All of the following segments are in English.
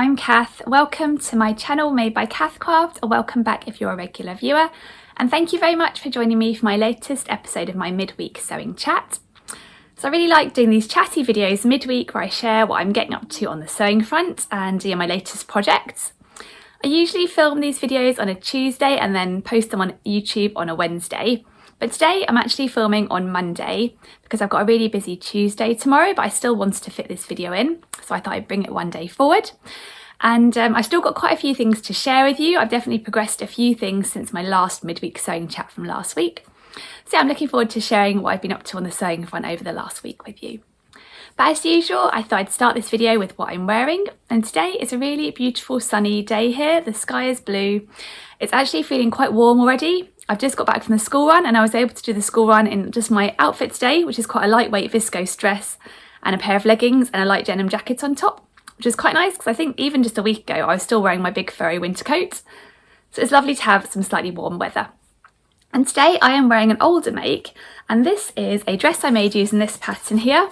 I'm Cath. Welcome to my channel Made by Cath Craft, or welcome back if you're a regular viewer. And thank you very much for joining me for my latest episode of my midweek sewing chat. So I really like doing these chatty videos midweek where I share what I'm getting up to on the sewing front and my latest projects. I usually film these videos on a Tuesday and then post them on YouTube on a Wednesday. But today I'm actually filming on Monday because I've got a really busy Tuesday tomorrow, but I still wanted to fit this video in, so I thought I'd bring it one day forward. And I've still got quite a few things to share with you. I've definitely progressed a few things since my last midweek sewing chat from last week. So yeah, I'm looking forward to sharing what I've been up to on the sewing front over the last week with you. But as usual, I thought I'd start this video with what I'm wearing. And today is a really beautiful sunny day here. The sky is blue. It's actually feeling quite warm already. I've just got back from the school run and I was able to do the school run in just my outfit today, which is quite a lightweight viscose dress and a pair of leggings and a light denim jacket on top, which is quite nice because I think even just a week ago I was still wearing my big furry winter coat. So it's lovely to have some slightly warm weather. And today I am wearing an older make, and this is a dress I made using this pattern here,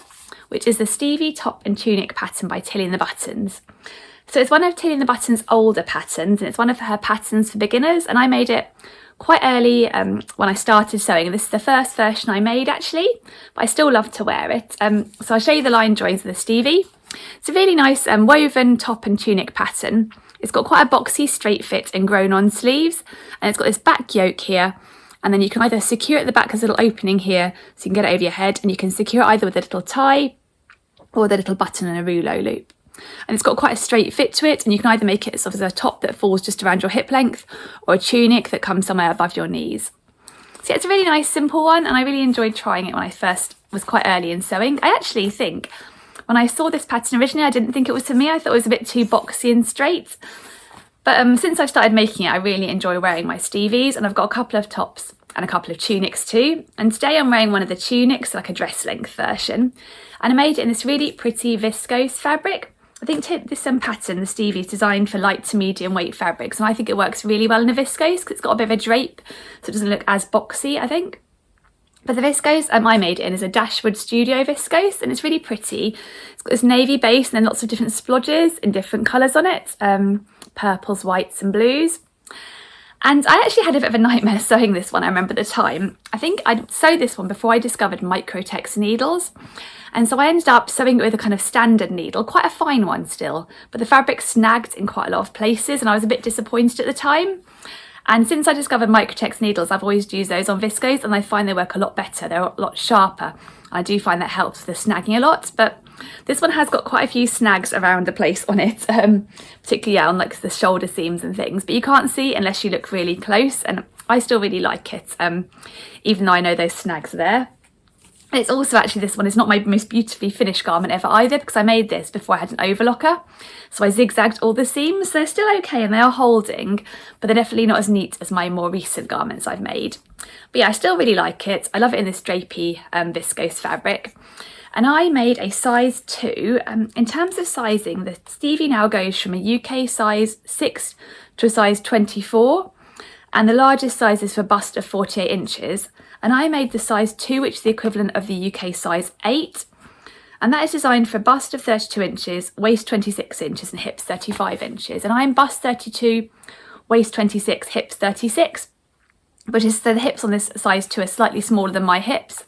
which is the Stevie top and tunic pattern by Tilly and the Buttons. So it's one of Tilly and the Buttons' older patterns, and it's one of her patterns for beginners, and I made it quite early when I started sewing, and this is the first version I made actually, but I still love to wear it. So I'll show you the line drawings of the Stevie. It's a really nice woven top and tunic pattern. It's got quite a boxy straight fit and grown on sleeves, and it's got this back yoke here, and then you can either secure it at the back, there's a little opening here so you can get it over your head, and you can secure it either with a little tie or with a little button and a rouleau loop. And it's got quite a straight fit to it, and you can either make it sort of as a top that falls just around your hip length or a tunic that comes somewhere above your knees. So yeah, it's a really nice simple one, and I really enjoyed trying it when I first was quite early in sewing. I actually think when I saw this pattern originally I didn't think it was for me. I thought it was a bit too boxy and straight, but since I've started making it I really enjoy wearing my Stevies, and I've got a couple of tops and a couple of tunics too. And today I'm wearing one of the tunics, like a dress length version, and I made it in this really pretty viscose fabric. I think this pattern, the Stevie, is designed for light to medium weight fabrics, and I think it works really well in a viscose because it's got a bit of a drape, so it doesn't look as boxy, I think. But the viscose I made it in is a Dashwood Studio viscose, and it's really pretty. It's got this navy base and then lots of different splodges in different colours on it, purples, whites and blues. And I actually had a bit of a nightmare sewing this one, I remember at the time. I think I'd sewed this one before I discovered Microtex needles. And so I ended up sewing it with a kind of standard needle, quite a fine one still, but the fabric snagged in quite a lot of places and I was a bit disappointed at the time. And since I discovered Microtex needles, I've always used those on viscose and I find they work a lot better. They're a lot sharper. I do find that helps with the snagging a lot, but this one has got quite a few snags around the place on it, particularly on like the shoulder seams and things, but you can't see unless you look really close, and I still really like it, even though I know those snags are there. And it's also actually, this one is not my most beautifully finished garment ever either, because I made this before I had an overlocker, so I zigzagged all the seams. They're still okay and they are holding, but they're definitely not as neat as my more recent garments I've made. But yeah, I still really like it. I love it in this drapey viscose fabric. And I made a size 2. In terms of sizing, the Stevie now goes from a UK size 6 to a size 24, and the largest size is for bust of 48 inches. And I made the size 2, which is the equivalent of the UK size 8. And that is designed for a bust of 32 inches, waist 26 inches and hips 35 inches. And I'm bust 32, waist 26, hips 36, which is so the hips on this size 2 are slightly smaller than my hips.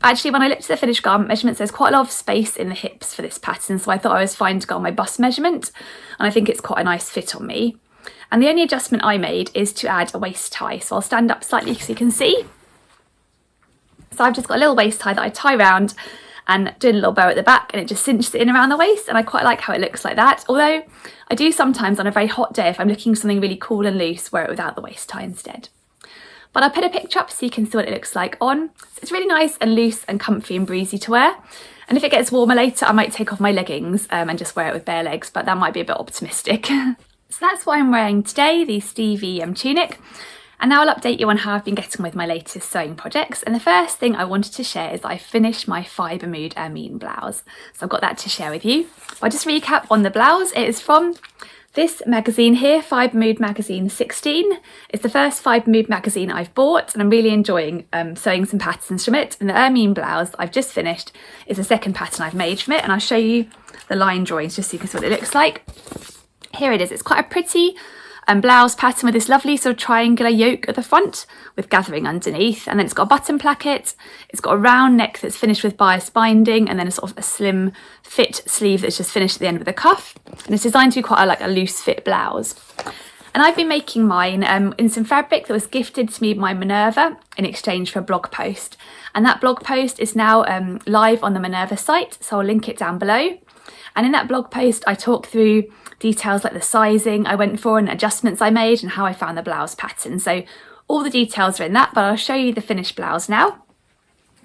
But actually, when I looked at the finished garment measurements, there's quite a lot of space in the hips for this pattern, so I thought I was fine to go on my bust measurement, and I think it's quite a nice fit on me. And the only adjustment I made is to add a waist tie, so I'll stand up slightly so you can see. So I've just got a little waist tie that I tie round and do a little bow at the back, and it just cinches it in around the waist, and I quite like how it looks like that. Although I do sometimes on a very hot day, if I'm looking for something really cool and loose, wear it without the waist tie instead. But I'll put a picture up so you can see what it looks like on. So it's really nice and loose and comfy and breezy to wear. And if it gets warmer later, I might take off my leggings and just wear it with bare legs, but that might be a bit optimistic. So that's what I'm wearing today, the Stevie tunic. And now I'll update you on how I've been getting with my latest sewing projects. And the first thing I wanted to share is that I finished my Fibre Mood ermine blouse. So I've got that to share with you. I'll just recap on the blouse. It is from this magazine here, Fibre Mood magazine 16. It's the first Fibre Mood magazine I've bought, and I'm really enjoying sewing some patterns from it. And the ermine blouse I've just finished is the second pattern I've made from it, and I'll show you the line drawings just so you can see what it looks like. Here it is. It's quite a pretty blouse pattern with this lovely sort of triangular yoke at the front with gathering underneath, and then it's got a button placket. It's got a round neck that's finished with bias binding, and then a sort of a slim fit sleeve that's just finished at the end with a cuff, and it's designed to be quite a loose fit blouse. And I've been making mine in some fabric that was gifted to me by Minerva in exchange for a blog post, and that blog post is now live on the Minerva site, so I'll link it down below. And in that blog post I talk through details like the sizing I went for and adjustments I made and how I found the blouse pattern. So all the details are in that, but I'll show you the finished blouse now.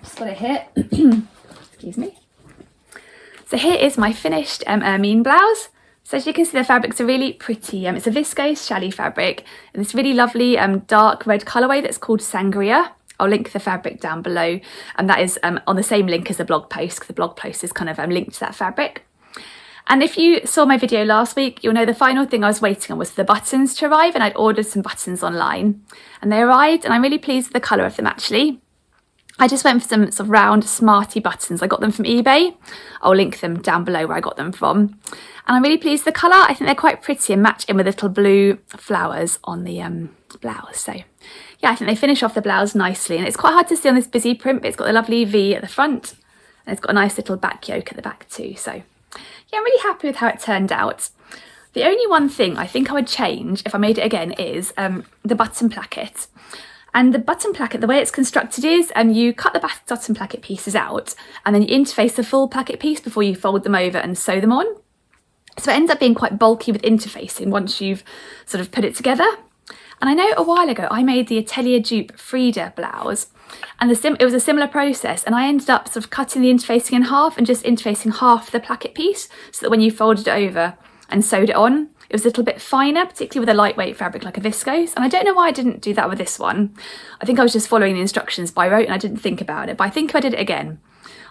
Just got it here. Excuse me. So here is my finished ermine blouse. So as you can see, the fabrics are really pretty. It's a viscose challis fabric in this really lovely dark red colourway that's called Sangria. I'll link the fabric down below, and that is on the same link as the blog post, because the blog post is kind of linked to that fabric. And if you saw my video last week, you'll know the final thing I was waiting on was for the buttons to arrive, and I'd ordered some buttons online and they arrived, and I'm really pleased with the colour of them actually. I just went for some sort of round smarty buttons. I got them from eBay. I'll link them down below where I got them from. And I'm really pleased with the colour. I think they're quite pretty and match in with little blue flowers on the blouse. So yeah, I think they finish off the blouse nicely, and it's quite hard to see on this busy print, but it's got the lovely V at the front and it's got a nice little back yoke at the back too. So yeah, I'm really happy with how it turned out. The only one thing I think I would change if I made it again is the button placket. And the button placket, the way it's constructed is you cut the button placket pieces out and then you interface the full placket piece before you fold them over and sew them on. So it ends up being quite bulky with interfacing once you've sort of put it together. And I know a while ago I made the Atelier dupe Frida blouse, and it was a similar process, and I ended up sort of cutting the interfacing in half and just interfacing half the placket piece so that when you folded it over and sewed it on, it was a little bit finer, particularly with a lightweight fabric like a viscose. And I don't know why I didn't do that with this one. I think I was just following the instructions by rote and I didn't think about it, but I think if I did it again,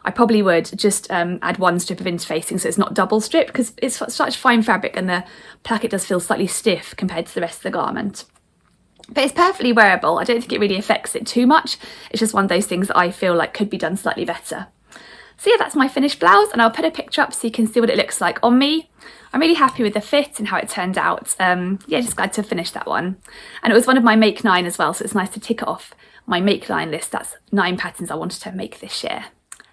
I probably would just add one strip of interfacing so it's not double stripped, because it's such fine fabric and the placket does feel slightly stiff compared to the rest of the garment. But it's perfectly wearable. I don't think it really affects it too much. It's just one of those things that I feel like could be done slightly better. So yeah, that's my finished blouse, and I'll put a picture up so you can see what it looks like on me. I'm really happy with the fit and how it turned out. Yeah, just glad to have finished that one. And it was one of my make 9 as well, so it's nice to tick it off my make 9 list. That's 9 patterns I wanted to make this year.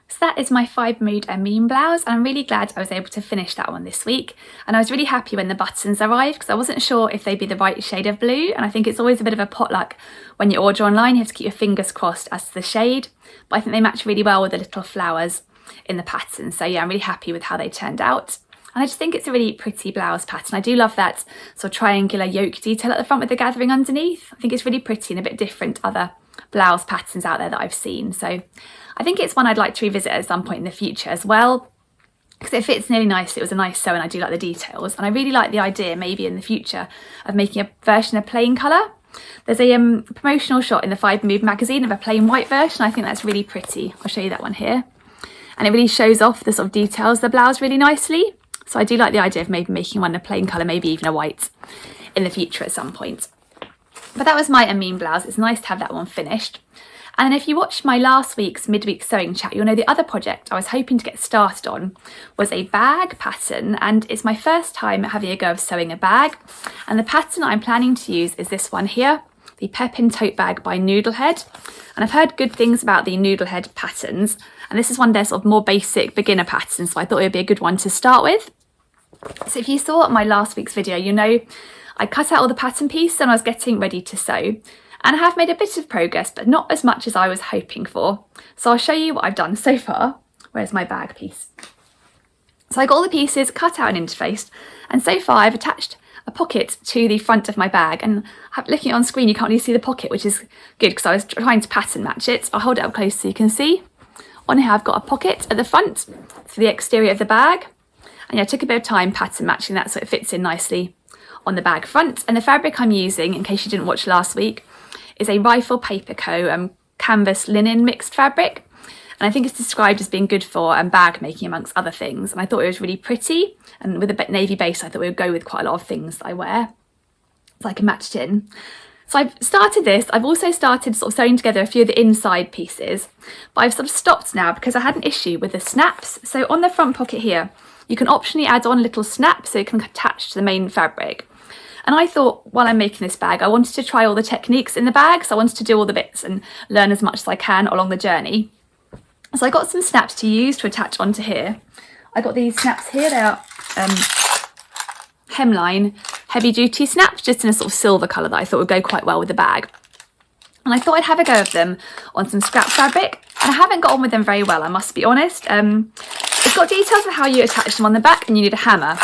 So that is my 5 mood ermine blouse, and I'm really glad I was able to finish that one this week. And I was really happy when the buttons arrived because I wasn't sure if they'd be the right shade of blue, and I think it's always a bit of a potluck when you order online. You have to keep your fingers crossed as to the shade, but I think they match really well with the little flowers in the pattern. So yeah, I'm really happy with how they turned out. And I just think it's a really pretty blouse pattern. I do love that sort of triangular yoke detail at the front with the gathering underneath. I think it's really pretty and a bit different to other blouse patterns out there that I've seen. So I think it's one I'd like to revisit at some point in the future as well, because it fits really nicely. It was a nice sew and I do like the details. And I really like the idea maybe in the future of making a version of plain colour. There's a promotional shot in the 5 Mood magazine of a plain white version. I think that's really pretty. I'll show you that one here. And it really shows off the sort of details of the blouse really nicely. So I do like the idea of maybe making one a plain colour, maybe even a white in the future at some point. But that was my ermine blouse. It's nice to have that one finished. And then if you watched my last week's midweek sewing chat, you'll know the other project I was hoping to get started on was a bag pattern, and it's my first time having a go of sewing a bag. And the pattern I'm planning to use is this one here, the Pepin Tote Bag by Noodlehead. And I've heard good things about the Noodlehead patterns, and this is one of their sort of more basic beginner patterns, so I thought it would be a good one to start with. So if you saw my last week's video, you know I cut out all the pattern pieces and I was getting ready to sew. And I have made a bit of progress, but not as much as I was hoping for. So I'll show you what I've done so far. Where's my bag piece? So I got all the pieces cut out and interfaced, and so far I've attached a pocket to the front of my bag, and looking on screen you can't really see the pocket, which is good because I was trying to pattern match it. I'll hold it up close so you can see. On here I've got a pocket at the front for the exterior of the bag, and yeah, I took a bit of time pattern matching that so it fits in nicely on the bag front. And the fabric I'm using, in case you didn't watch last week, is a Rifle Paper Co. Canvas linen mixed fabric, and I think it's described as being good for bag making amongst other things. And I thought it was really pretty, and with a navy base I thought it would go with quite a lot of things that I wear, so I can match it in. So I've started this. I've also started sort of sewing together a few of the inside pieces, but I've sort of stopped now because I had an issue with the snaps. So on the front pocket here you can optionally add on little snaps so it can attach to the main fabric. And I thought, while I'm making this bag, I wanted to try all the techniques in the bag, so I wanted to do all the bits and learn as much as I can along the journey. So I got some snaps to use to attach onto here. I got these snaps here. They are hemline heavy duty snaps, just in a sort of silver colour that I thought would go quite well with the bag. And I thought I'd have a go of them on some scrap fabric, and I haven't got on with them very well, I must be honest. It's got details of how you attach them on the back, and you need a hammer.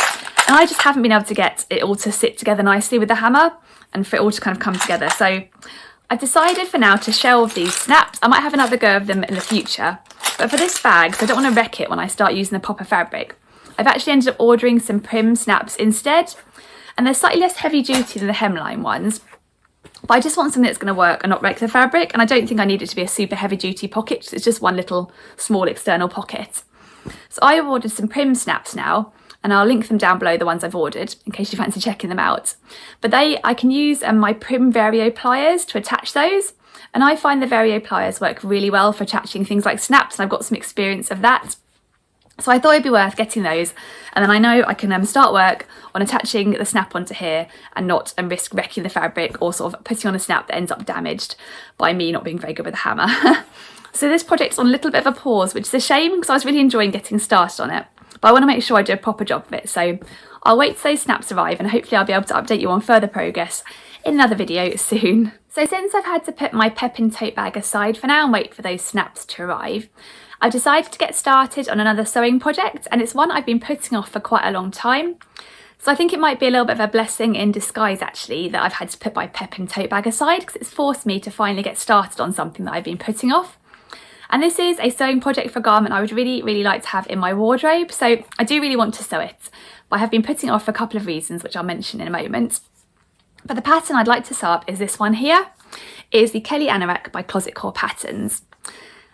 And I just haven't been able to get it all to sit together nicely with the hammer and for it all to kind of come together. So I've decided for now to shelve these snaps. I might have another go of them in the future, but for this bag, so I don't want to wreck it when I start using the proper fabric, I've actually ended up ordering some prim snaps instead, and they're slightly less heavy duty than the hemline ones, but I just want something that's going to work and not wreck the fabric, and I don't think I need it to be a super heavy duty pocket. It's just one little small external pocket. So I have ordered some prim snaps now, and I'll link them down below, the ones I've ordered, in case you fancy checking them out. But I can use my Prim Vario pliers to attach those, and I find the Vario pliers work really well for attaching things like snaps, and I've got some experience of that. So I thought it'd be worth getting those, and then I know I can start work on attaching the snap onto here and not risk wrecking the fabric or sort of putting on a snap that ends up damaged by me not being very good with a hammer. So this project's on a little bit of a pause, which is a shame because I was really enjoying getting started on it. But I want to make sure I do a proper job of it, so I'll wait till those snaps arrive, and hopefully I'll be able to update you on further progress in another video soon. So since I've had to put my Pepin tote bag aside for now and wait for those snaps to arrive, I've decided to get started on another sewing project, and it's one I've been putting off for quite a long time. So I think it might be a little bit of a blessing in disguise actually that I've had to put my Pepin tote bag aside, because it's forced me to finally get started on something that I've been putting off. And this is a sewing project for a garment I would really like to have in my wardrobe, so I do really want to sew it, but I have been putting it off for a couple of reasons, which I'll mention in a moment. But the pattern I'd like to sew up is this one here. It is the Kelly Anorak by Closet Core Patterns.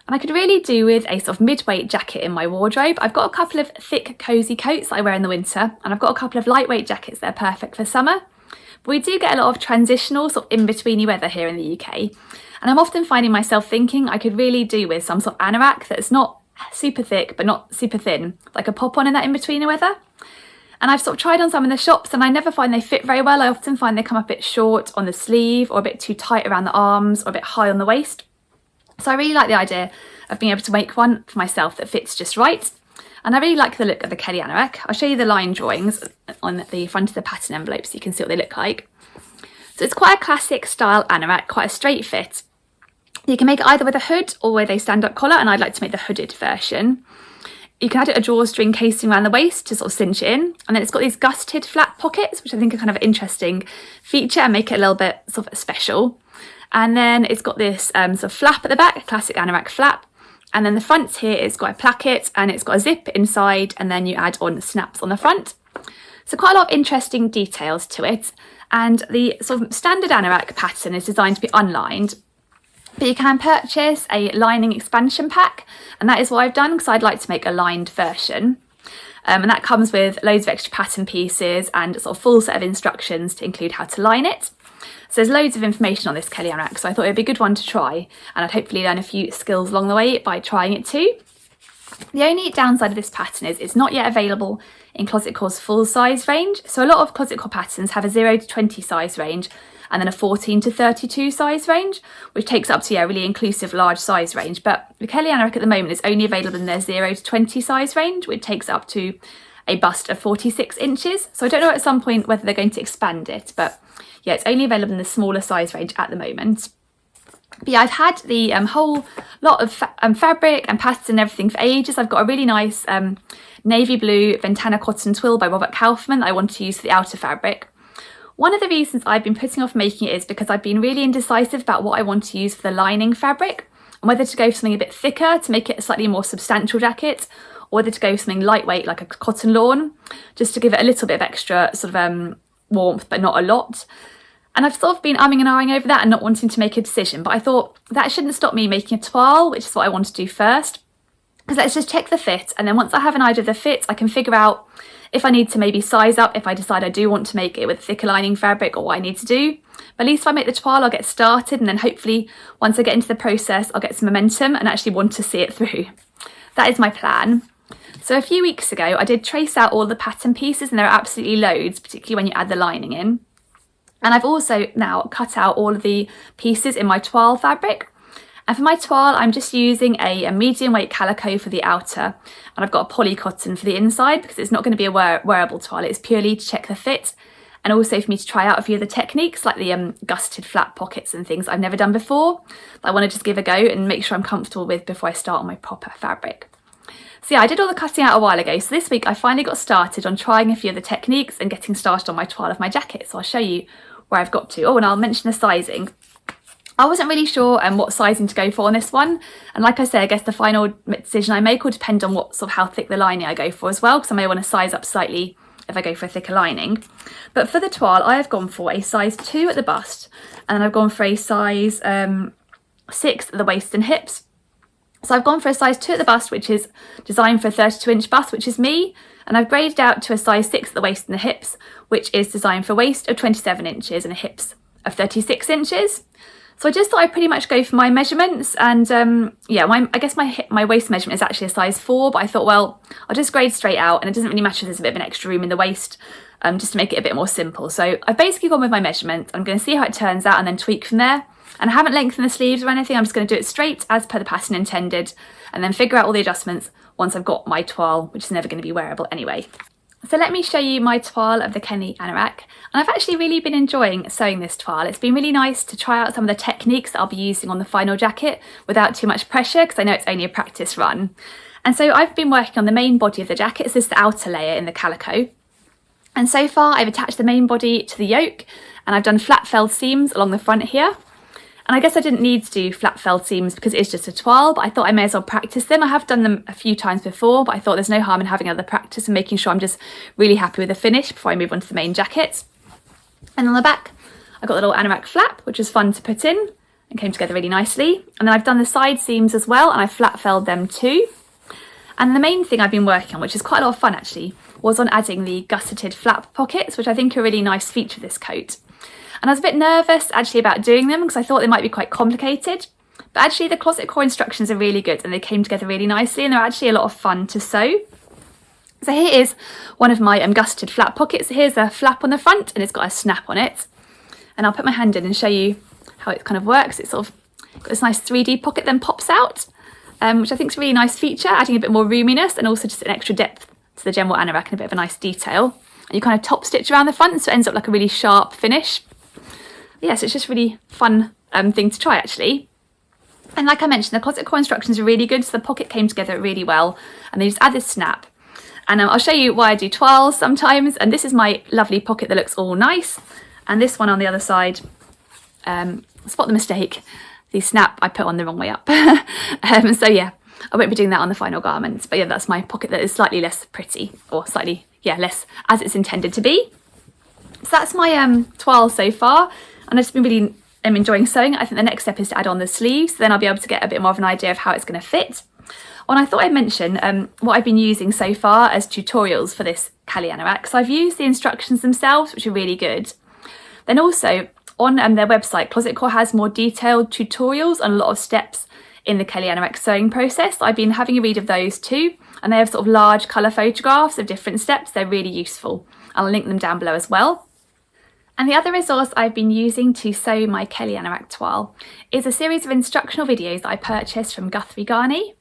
And I could really do with a sort of mid-weight jacket in my wardrobe. I've got a couple of thick cosy coats that I wear in the winter, and I've got a couple of lightweight jackets that are perfect for summer. But we do get a lot of transitional sort of in-betweeny weather here in the UK. And I'm often finding myself thinking I could really do with some sort of anorak that's not super thick but not super thin, like a pop-on in that in-between weather. And I've sort of tried on some in the shops, and I never find they fit very well. I often find they come up a bit short on the sleeve, or a bit too tight around the arms, or a bit high on the waist. So I really like the idea of being able to make one for myself that fits just right. And I really like the look of the Kelly Anorak. I'll show you the line drawings on the front of the pattern envelope so you can see what they look like. So it's quite a classic style anorak, quite a straight fit. You can make it either with a hood or with a stand-up collar, and I'd like to make the hooded version. You can add a drawstring casing around the waist to sort of cinch it in, and then it's got these gusseted flat pockets, which I think are kind of an interesting feature and make it a little bit sort of special. And then it's got this sort of flap at the back, a classic anorak flap, and then the front here it's got a placket and it's got a zip inside, and then you add on snaps on the front. So quite a lot of interesting details to it, and the sort of standard anorak pattern is designed to be unlined. But you can purchase a lining expansion pack, and that is what I've done because I'd like to make a lined version. And that comes with loads of extra pattern pieces and a sort of full set of instructions to include how to line it. So there's loads of information on this Kelly Anorak, so I thought it'd be a good one to try, and I'd hopefully learn a few skills along the way by trying it too. The only downside of this pattern is it's not yet available in Closet Core's full size range. So a lot of Closet Core patterns have a 0 to 20 size range, and then a 14 to 32 size range, which takes up to a really inclusive large size range. But the Kelly Anorak at the moment is only available in their 0 to 20 size range, which takes up to a bust of 46 inches. So I don't know at some point whether they're going to expand it, but yeah, it's only available in the smaller size range at the moment. But yeah, I've had the whole lot of fabric and patterns and everything for ages. I've got a really nice navy blue Ventana cotton twill by Robert Kaufman that I want to use for the outer fabric. One of the reasons I've been putting off making it is because I've been really indecisive about what I want to use for the lining fabric, and whether to go for something a bit thicker to make it a slightly more substantial jacket, or whether to go for something lightweight like a cotton lawn, just to give it a little bit of extra sort of warmth, but not a lot. And I've sort of been umming and ahhing over that and not wanting to make a decision, but I thought that shouldn't stop me making a toile, which is what I want to do first. Because let's just check the fit, and then once I have an idea of the fit, I can figure out if I need to maybe size up if I decide I do want to make it with thicker lining fabric, or what I need to do. But at least if I make the toile, I'll get started, and then hopefully once I get into the process, I'll get some momentum and actually want to see it through. That is my plan. So a few weeks ago, I did trace out all the pattern pieces, and there are absolutely loads, particularly when you add the lining in. And I've also now cut out all of the pieces in my toile fabric. And for my toile, I'm just using a medium weight calico for the outer, and I've got a poly cotton for the inside because it's not going to be a wearable toile. It's purely to check the fit, and also for me to try out a few of the techniques like the gusseted flat pockets and things I've never done before that I want to just give a go and make sure I'm comfortable with before I start on my proper fabric. So yeah, I did all the cutting out a while ago. So this week I finally got started on trying a few of the techniques and getting started on my toile of my jacket. So I'll show you where I've got to. Oh, and I'll mention the sizing. I wasn't really sure what sizing to go for on this one, and like I say, I guess the final decision I make will depend on what sort of how thick the lining I go for as well, because I may want to size up slightly if I go for a thicker lining. But for the toile, I have gone for a size 2 at the bust, and then I've gone for a size 6 at the waist and hips. So I've gone for a size 2 at the bust, which is designed for a 32-inch bust, which is me, and I've graded out to a size 6 at the waist and the hips, which is designed for a waist of 27 inches and a hips of 36 inches. So I just thought I'd pretty much go for my measurements, and yeah, I guess my waist measurement is actually a size 4, but I thought, well, I'll just grade straight out, and it doesn't really matter if there's a bit of an extra room in the waist, just to make it a bit more simple. So I've basically gone with my measurement. I'm going to see how it turns out and then tweak from there. And I haven't lengthened the sleeves or anything. I'm just going to do it straight as per the pattern intended, and then figure out all the adjustments once I've got my toile, which is never going to be wearable anyway. So let me show you my toile of the Kelly anorak, and I've actually really been enjoying sewing this toile. It's been really nice to try out some of the techniques that I'll be using on the final jacket without too much pressure, because I know it's only a practice run. And so I've been working on the main body of the jacket. So this is the outer layer in the calico, and so far I've attached the main body to the yoke, and I've done flat felled seams along the front here. And I guess I didn't need to do flat felled seams because it's just a toile, but I thought I may as well practice them. I have done them a few times before, but I thought there's no harm in having another practice and making sure I'm just really happy with the finish before I move on to the main jacket. And on the back, I've got the little anorak flap, which was fun to put in and came together really nicely. And then I've done the side seams as well, and I flat felled them too. And the main thing I've been working on, which is quite a lot of fun actually, was on adding the gusseted flap pockets, which I think are a really nice feature of this coat. And I was a bit nervous actually about doing them because I thought they might be quite complicated. But actually the closet core instructions are really good, and they came together really nicely, and they're actually a lot of fun to sew. So here is one of my gusseted flap pockets. Here's a flap on the front, and it's got a snap on it. And I'll put my hand in and show you how it kind of works. It's sort of got this nice 3D pocket then pops out, which I think is a really nice feature, adding a bit more roominess and also just an extra depth to the general anorak and a bit of a nice detail. And you kind of top stitch around the front, so it ends up like a really sharp finish. Yes, it's just really fun thing to try actually. And like I mentioned, the closet core instructions are really good, so the pocket came together really well, and they just add this snap. And I'll show you why I do toiles sometimes. And this is my lovely pocket that looks all nice, and this one on the other side, spot the mistake, the snap I put on the wrong way up. So yeah, I won't be doing that on the final garment, but yeah, that's my pocket that is slightly less pretty, or slightly, yeah, less as it's intended to be. So that's my toile so far, and I've just been really enjoying sewing. I think the next step is to add on the sleeves, then I'll be able to get a bit more of an idea of how it's going to fit. And I thought I'd mention what I've been using so far as tutorials for this Kelly anorak. So I've used the instructions themselves, which are really good. Then also on their website, Closet Core has more detailed tutorials on a lot of steps in the Kelly anorak sewing process. I've been having a read of those too, and they have sort of large colour photographs of different steps. They're really useful. I'll link them down below as well. And the other resource I've been using to sew my Kelly anorak toile is a series of instructional videos that I purchased from Guthrie Ghani.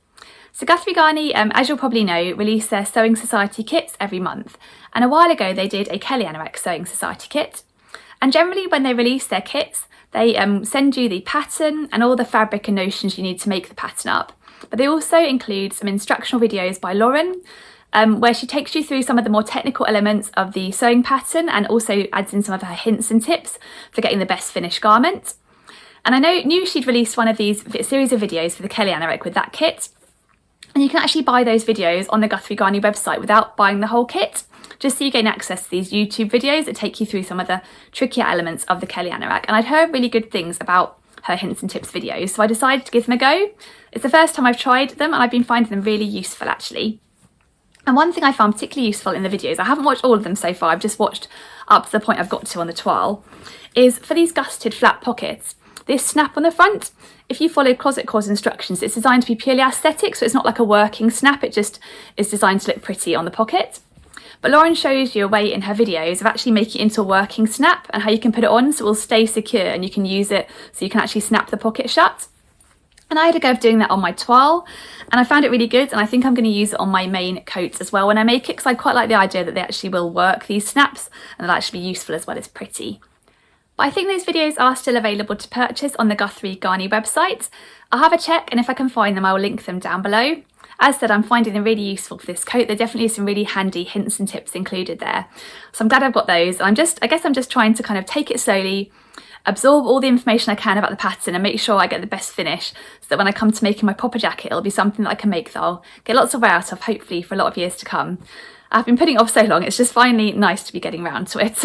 So Guthrie Ghani, as you'll probably know, release their Sewing Society kits every month. And a while ago they did a Kelly anorak Sewing Society kit. And generally when they release their kits, they send you the pattern and all the fabric and notions you need to make the pattern up. But they also include some instructional videos by Lauren, where she takes you through some of the more technical elements of the sewing pattern and also adds in some of her hints and tips for getting the best finished garment. And I knew she'd released one of these series of videos for the Kelly anorak with that kit. And you can actually buy those videos on the Guthrie Ghani website without buying the whole kit, just so you gain access to these YouTube videos that take you through some of the trickier elements of the Kelly anorak. And I'd heard really good things about her hints and tips videos, so I decided to give them a go. It's the first time I've tried them, and I've been finding them really useful actually. And one thing I found particularly useful in the videos, I haven't watched all of them so far, I've just watched up to the point I've got to on the toile, is for these gusseted flat pockets, this snap on the front. If you follow Closet Core's instructions, it's designed to be purely aesthetic, so it's not like a working snap, it just is designed to look pretty on the pocket. But Lauren shows you a way in her videos of actually making it into a working snap and how you can put it on so it will stay secure and you can use it so you can actually snap the pocket shut. And I had a go of doing that on my toile and I found it really good, and I think I'm going to use it on my main coat as well when I make it, because I quite like the idea that they actually will work, these snaps, and they'll actually be useful as well as pretty. But I think those videos are still available to purchase on the Guthrie Ghani website. I'll have a check, and if I can find them I will link them down below. As said, I'm finding them really useful for this coat. There definitely is some really handy hints and tips included there. So I'm glad I've got those. I guess I'm just trying to kind of take it slowly, absorb all the information I can about the pattern and make sure I get the best finish, so that when I come to making my popper jacket, it'll be something that I can make that I'll get lots of wear out of, hopefully for a lot of years to come. I've been putting it off so long, it's just finally nice to be getting around to it.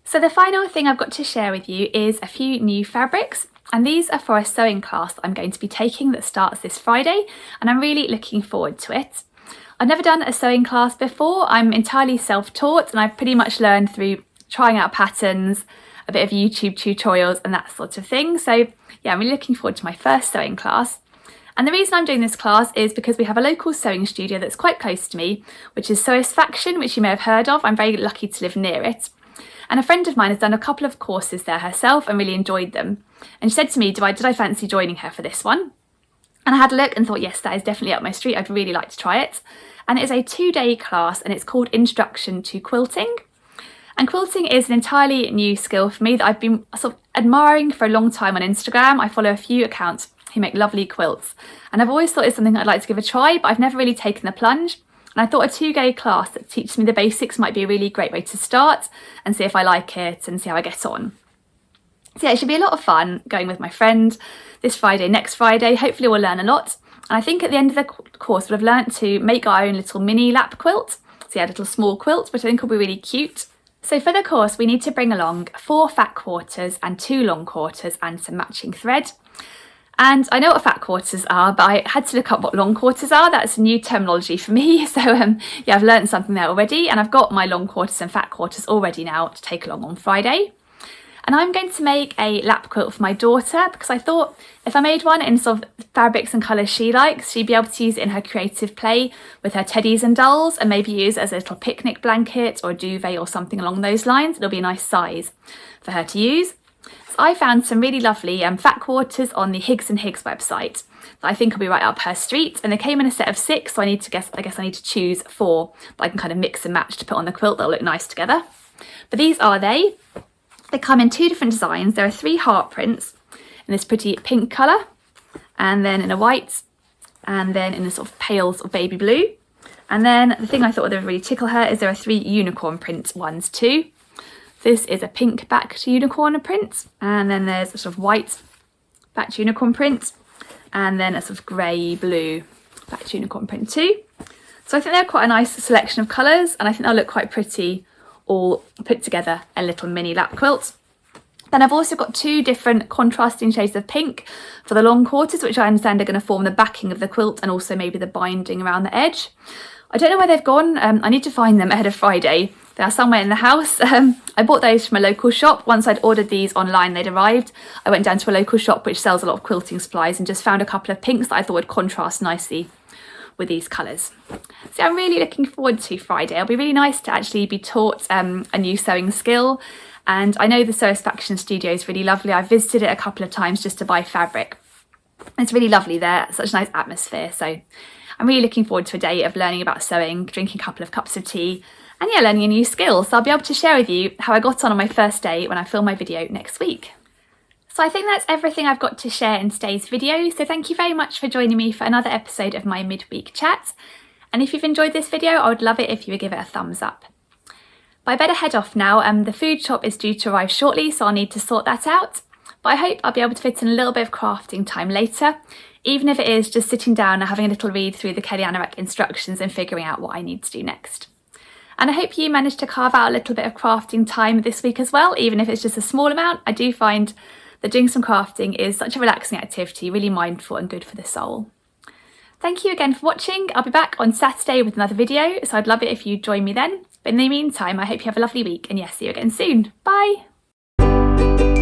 So the final thing I've got to share with you is a few new fabrics, and these are for a sewing class that I'm going to be taking that starts this Friday, and I'm really looking forward to it. I've never done a sewing class before. I'm entirely self-taught and I've pretty much learned through trying out patterns, a bit of YouTube tutorials and that sort of thing. So yeah, I'm really looking forward to my first sewing class. And the reason I'm doing this class is because we have a local sewing studio that's quite close to me, which is Satisfaction, which you may have heard of. I'm very lucky to live near it. And a friend of mine has done a couple of courses there herself and really enjoyed them. And she said to me, did I fancy joining her for this one? And I had a look and thought, yes, that is definitely up my street. I'd really like to try it. And it is a 2-day class and it's called Introduction to Quilting. And quilting is an entirely new skill for me that I've been sort of admiring for a long time on Instagram. I follow a few accounts who make lovely quilts. And I've always thought it's something I'd like to give a try, but I've never really taken the plunge. And I thought a 2-day class that teaches me the basics might be a really great way to start and see if I like it and see how I get on. So yeah, it should be a lot of fun going with my friend this Friday, next Friday. Hopefully we'll learn a lot. And I think at the end of the course we'll have learnt to make our own little mini lap quilt. So yeah, a little small quilt, which I think will be really cute. So for the course we need to bring along 4 fat quarters and 2 long quarters and some matching thread. And I know what fat quarters are, but I had to look up what long quarters are. That's new terminology for me. So yeah, I've learned something there already, and I've got my long quarters and fat quarters all ready now to take along on Friday. And I'm going to make a lap quilt for my daughter because I thought if I made one in sort of fabrics and colours she likes, she'd be able to use it in her creative play with her teddies and dolls, and maybe use it as a little picnic blanket or a duvet or something along those lines. It'll be a nice size for her to use. So I found some really lovely fat quarters on the Higgs & Higgs website that I think will be right up her street, and they came in a set of 6, so I guess I need to choose 4 that I can kind of mix and match to put on the quilt. They'll look nice together. But these are they. They come in 2 different designs. There are 3 heart prints in this pretty pink colour, and then in a white, and then in a sort of pale sort of baby blue. And then the thing I thought would really tickle her is there are 3 unicorn print ones too. This is a pink backed unicorn print, and then there's a sort of white backed unicorn print, and then a sort of grey blue backed unicorn print too. So I think they're quite a nice selection of colours, and I think they'll look quite pretty all put together a little mini lap quilt. Then I've also got 2 different contrasting shades of pink for the long quarters, which I understand are going to form the backing of the quilt and also maybe the binding around the edge. I don't know where they've gone. I need to find them ahead of Friday. They are somewhere in the house. I bought those from a local shop. Once I'd ordered these online, they'd arrived. I went down to a local shop which sells a lot of quilting supplies and just found a couple of pinks that I thought would contrast nicely with these colours. So I'm really looking forward to Friday. It'll be really nice to actually be taught a new sewing skill. And I know the Satisfaction studio is really lovely. I've visited it a couple of times just to buy fabric. It's really lovely there, such a nice atmosphere. So I'm really looking forward to a day of learning about sewing, drinking a couple of cups of tea, and yeah, learning a new skill. So I'll be able to share with you how I got on my first day when I film my video next week. So I think that's everything I've got to share in today's video. So thank you very much for joining me for another episode of my midweek chat. And if you've enjoyed this video, I would love it if you would give it a thumbs up. But I better head off now. The food shop is due to arrive shortly, so I'll need to sort that out. But I hope I'll be able to fit in a little bit of crafting time later, even if it is just sitting down and having a little read through the Kelly Anorak instructions and figuring out what I need to do next. And I hope you managed to carve out a little bit of crafting time this week as well, even if it's just a small amount. I do find that doing some crafting is such a relaxing activity, really mindful and good for the soul. Thank you again for watching. I'll be back on Saturday with another video, so I'd love it if you join me then. But in the meantime, I hope you have a lovely week, and yes, see you again soon. Bye!